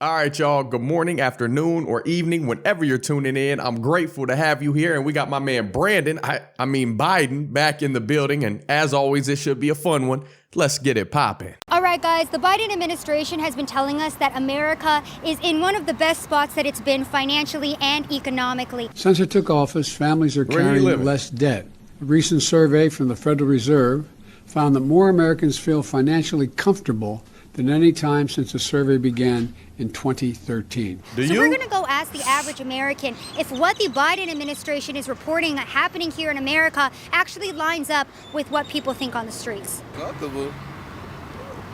All right, y'all. Good morning, afternoon, or evening, whenever you're tuning in. I'm grateful to have you here. And we got my man Brandon, I mean Biden, back in the building. And as always, it should be a fun one. Let's get it popping. All right, guys, the Biden administration has been telling us that America is in one of the best spots that it's been financially and economically. Since it took office, families are carrying less debt. A recent survey from the Federal Reserve found that more Americans feel financially comfortable than any time since the survey began in 2013. We're going to go ask the average American if what the Biden administration is reporting happening here in America actually lines up with what people think on the streets. Comfortable?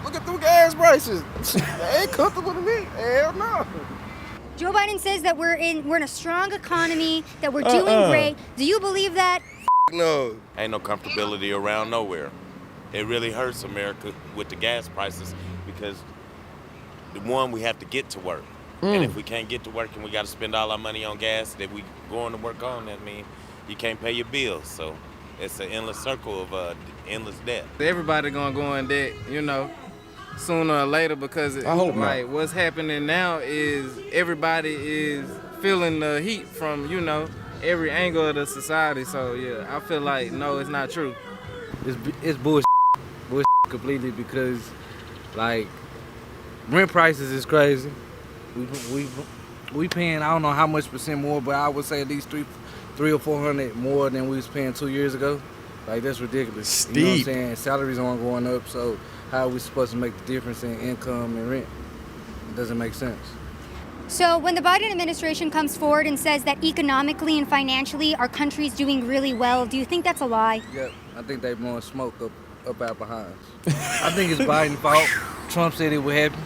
Look at them gas prices. They ain't comfortable to me. Hell no. Joe Biden says that we're in a strong economy, that we're doing great. Do you believe that? No. Ain't no comfortability around nowhere. It really hurts America with the gas prices because we have to get to work. And if we can't get to work and we got to spend all our money on gas that we going to work on, that means you can't pay your bills. So it's an endless circle of endless debt. Everybody gonna go in debt, sooner or later because what's happening now is everybody is feeling the heat from, every angle of the society. So yeah, I feel like no, it's not true. It's bullshit completely because rent prices is crazy. We paying I don't know how much percent more, but I would say at least three or 400 more than we was paying 2 years ago. That's ridiculous. Steep. You know what I'm saying? Salaries aren't going up, so how are we supposed to make the difference in income and rent? It doesn't make sense. So when the Biden administration comes forward and says that economically and financially our country's doing really well, do you think that's a lie? Yep, I think they blowing smoke up our behinds. I think it's Biden's fault. Trump said it would happen.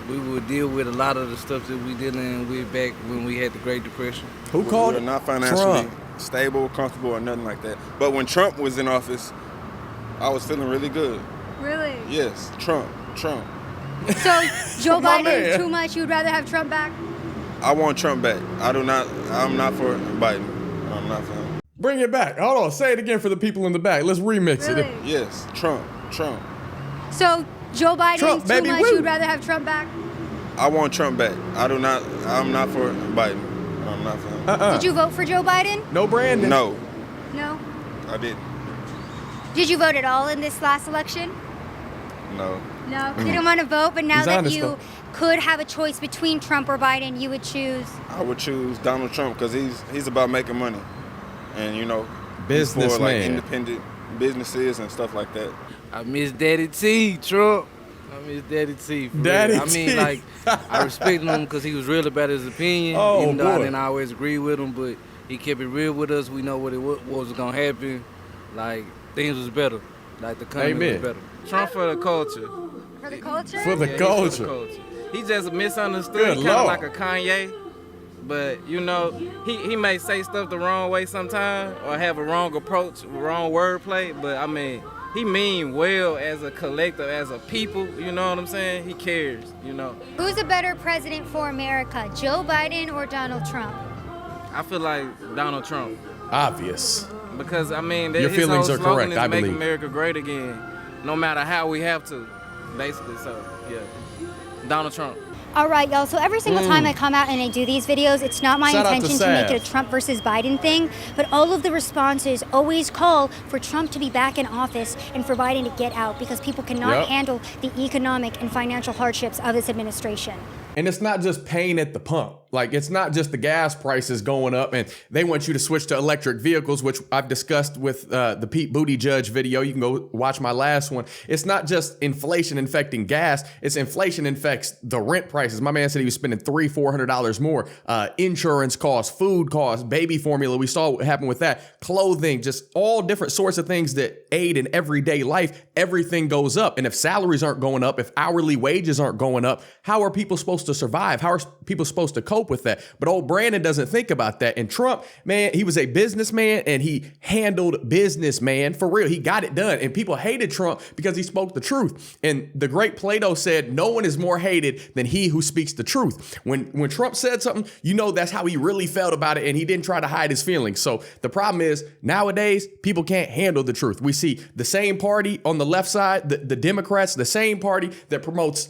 We would deal with a lot of the stuff that we dealing with back when we had the Great Depression. Who called it? Not financially stable, comfortable, or nothing like that. But when Trump was in office, I was feeling really good. Really? Yes, Trump. So Joe Biden too much? You'd rather have Trump back? I want Trump back. I'm not for Biden. I'm not for him. Bring it back. Hold on. Say it again for the people in the back. Let's remix it. Yes, Trump. So Joe Biden too much? You'd rather have Trump back? I want Trump back. I'm not for Biden. I'm not for him. Did you vote for Joe Biden? No, Brandon. No. No? I didn't. Did you vote at all in this last election? No. No, you didn't want to vote, but now He's that honest, you though. could have a choice between Trump or Biden, you would choose? I would choose Donald Trump because he's about making money. And, Businessman. for independent businesses and stuff like that. I miss Daddy T, Trump. I miss Daddy T. Daddy T. I respect him because he was real about his opinion. Oh, even though I boy. didn't always agree with him, but he kept it real with us. We know what was going to happen. Things was better. The country was better. Trump for the culture. For the culture? For the Yeah, culture. he's for the culture. He just misunderstood, Good kind of Lord. like a Kanye. But, he may say stuff the wrong way sometimes or have a wrong approach, wrong wordplay. But, he mean well as a collective, as a people. You know what I'm saying? He cares, Who's a better president for America, Joe Biden or Donald Trump? I feel like Donald Trump. Obvious. Because, Your his feelings whole are slogan correct, is I Make believe. America Great Again, no matter how we have to, basically. So, yeah, Donald Trump. All right, y'all. So every single time I come out and I do these videos, it's not my Shout out to intention to make Sav. it a Trump versus Biden thing, but all of the responses always call for Trump to be back in office and for Biden to get out because people cannot handle the economic and financial hardships of this administration. And it's not just pain at the pump. It's not just the gas prices going up and they want you to switch to electric vehicles, which I've discussed with the Pete Buttigieg video. You can go watch my last one. It's not just inflation infecting gas. It's inflation infects the rent prices. My man said he was spending $300-$400 more. Insurance costs, food costs, baby formula. We saw what happened with that. Clothing, just all different sorts of things that aid in everyday life. Everything goes up. And if salaries aren't going up, if hourly wages aren't going up, how are people supposed to survive? How are people supposed to cope? cope with that. But old Brandon doesn't think about that. And Trump, man, he was a businessman and he handled business, man. For real, he got it done. And people hated Trump because he spoke the truth. And the great Plato said, no one is more hated than he who speaks the truth. When Trump said something, you know that's how he really felt about it, and he didn't try to hide his feelings. So the problem is nowadays people can't handle the truth. We see the same party on the left side, the Democrats, the same party that promotes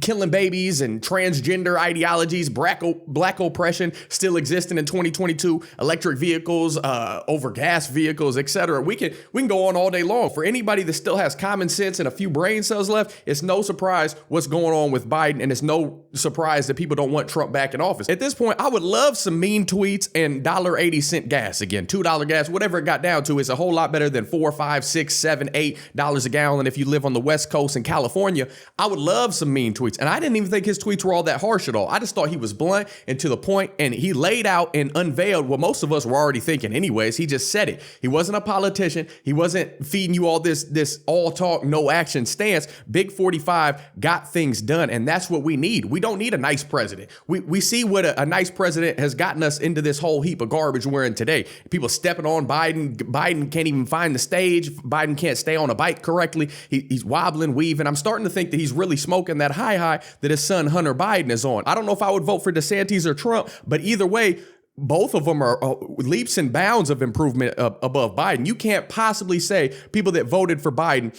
killing babies and transgender ideologies, black oppression still existing in 2022, electric vehicles, over gas vehicles, etc. We can go on all day long. For anybody that still has common sense and a few brain cells left, it's no surprise what's going on with Biden, and it's no surprise that people don't want Trump back in office. At this point, I would love some mean tweets and $1.80 gas again, $2 gas, whatever it got down to. Is a whole lot better than $4, $5, $6, $7, $8 a gallon. If you live on the West Coast in California, I would love some mean tweets. And I didn't even think his tweets were all that harsh at all. I just thought he was blunt and to the point, and he laid out and unveiled what most of us were already thinking anyways. He just said it. He wasn't a politician. He wasn't feeding you all this all talk, no action stance. Big 45 got things done, and that's what we need. We don't need a nice president. We see what a nice president has gotten us into this whole heap of garbage we're in today. People stepping on Biden. Biden can't even find the stage. Biden can't stay on a bike correctly. He's wobbling, weaving. I'm starting to think that he's really smoking that high that his son Hunter Biden is on. I don't know if I would vote for DeSantis or Trump, but either way, both of them are leaps and bounds of improvement above Biden. You can't possibly say people that voted for Biden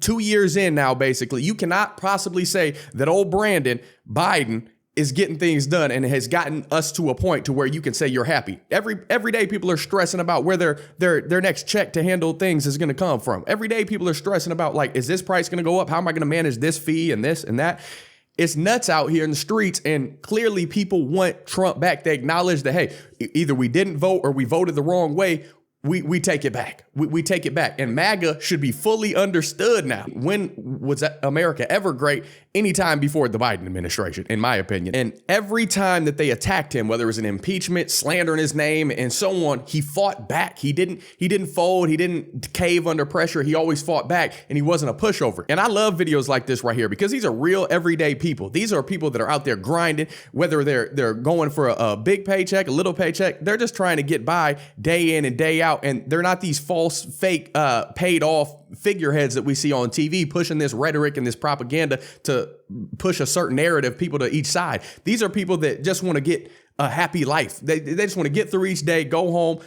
2 years in now, basically, you cannot possibly say that old Brandon Biden is getting things done and has gotten us to a point to where you can say you're happy. Every day people are stressing about where their next check to handle things is going to come from. Every day people are stressing about, like, is this price going to go up? How am I going to manage this fee and this and that? It's nuts out here in the streets, and clearly people want Trump back. They acknowledge that, hey, either we didn't vote or we voted the wrong way. We take it back. We take it back. And MAGA should be fully understood now. When was America ever great? Anytime before the Biden administration, in my opinion. And every time that they attacked him, whether it was an impeachment, slandering his name, and so on, he fought back. He didn't fold. He didn't cave under pressure. He always fought back, and he wasn't a pushover. And I love videos like this right here because these are real everyday people. These are people that are out there grinding, whether they're going for a big paycheck, a little paycheck. They're just trying to get by day in and day out. And they're not these false, fake, paid off figureheads that we see on TV pushing this rhetoric and this propaganda to push a certain narrative, people to each side. These are people that just want to get a happy life. They just want to get through each day, go home,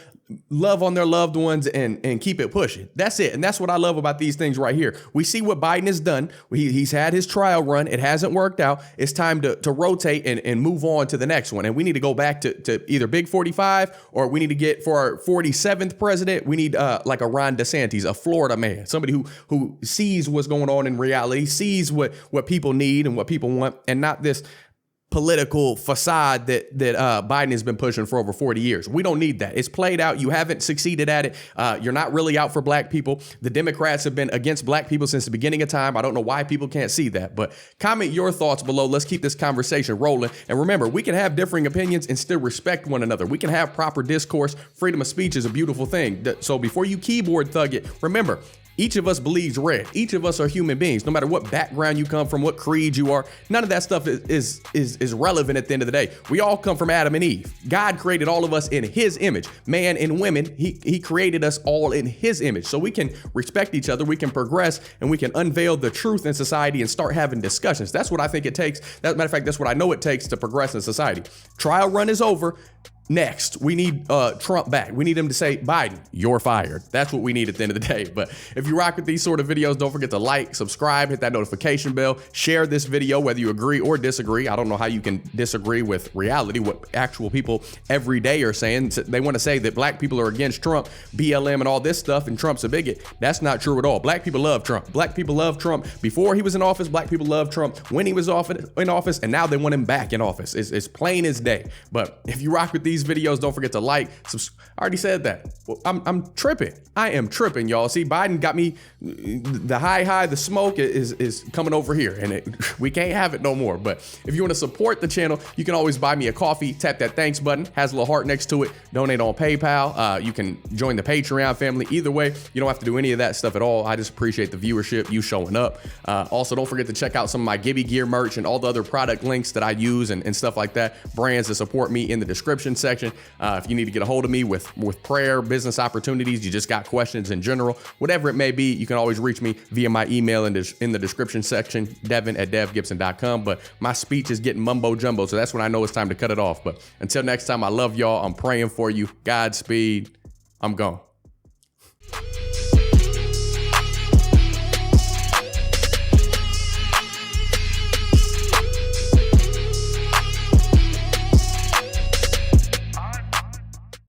love on their loved ones, and keep it pushing. That's it. And that's what I love about these things right here. We see what Biden has done. He's had his trial run. It hasn't worked out. It's time to rotate and move on to the next one. And we need to go back to either Big 45, or we need to get, for our 47th president, we need like a Ron DeSantis, a Florida man, somebody who sees what's going on in reality, sees what people need and what people want, and not this political facade that Biden has been pushing for over 40 years. We don't need that. It's played out. You haven't succeeded at it. You're not really out for black people. The Democrats have been against black people since the beginning of time. I don't know why people can't see that, but comment your thoughts below. Let's keep this conversation rolling. And remember, we can have differing opinions and still respect one another. We can have proper discourse. Freedom of speech is a beautiful thing. So before you keyboard thug it, remember, each of us believes red. Each of us are human beings. No matter what background you come from, what creed you are, none of that stuff is relevant at the end of the day. We all come from Adam and Eve. God created all of us in his image. Man and women, he created us all in his image. So we can respect each other, we can progress, and we can unveil the truth in society and start having discussions. That's what I think it takes. As a matter of fact, that's what I know it takes to progress in society. Trial run is over. Next, we need Trump back. We need him to say, Biden, you're fired. That's what we need at the end of the day. But if you rock with these sort of videos, don't forget to like, subscribe, hit that notification bell, share this video, whether you agree or disagree. I don't know how you can disagree with reality, what actual people every day are saying. They want to say that black people are against Trump, BLM, and all this stuff, and Trump's a bigot. That's not true at all. Black people love Trump. Black people love Trump before he was in office. Black people love Trump when he was in office, and now they want him back in office. It's plain as day. But if you rock with these these videos. Don't forget to like. I already said that. Well, I'm tripping. I am tripping, y'all. See, Biden got me. The high, the smoke is coming over here, and we can't have it no more. But if you want to support the channel, you can always buy me a coffee. Tap that thanks button. Has a little heart next to it. Donate on PayPal. You can join the Patreon family. Either way, you don't have to do any of that stuff at all. I just appreciate the viewership, you showing up. Also, don't forget to check out some of my Gibby gear merch and all the other product links that I use and stuff like that. Brands that support me in the description section. If you need to get a hold of me with prayer, business opportunities, you just got questions in general, whatever it may be, you can always reach me via my email in the description section, devin@devgibson.com. But my speech is getting mumbo jumbo, so that's when I know it's time to cut it off. But until next time, I love y'all. I'm praying for you. Godspeed. I'm gone.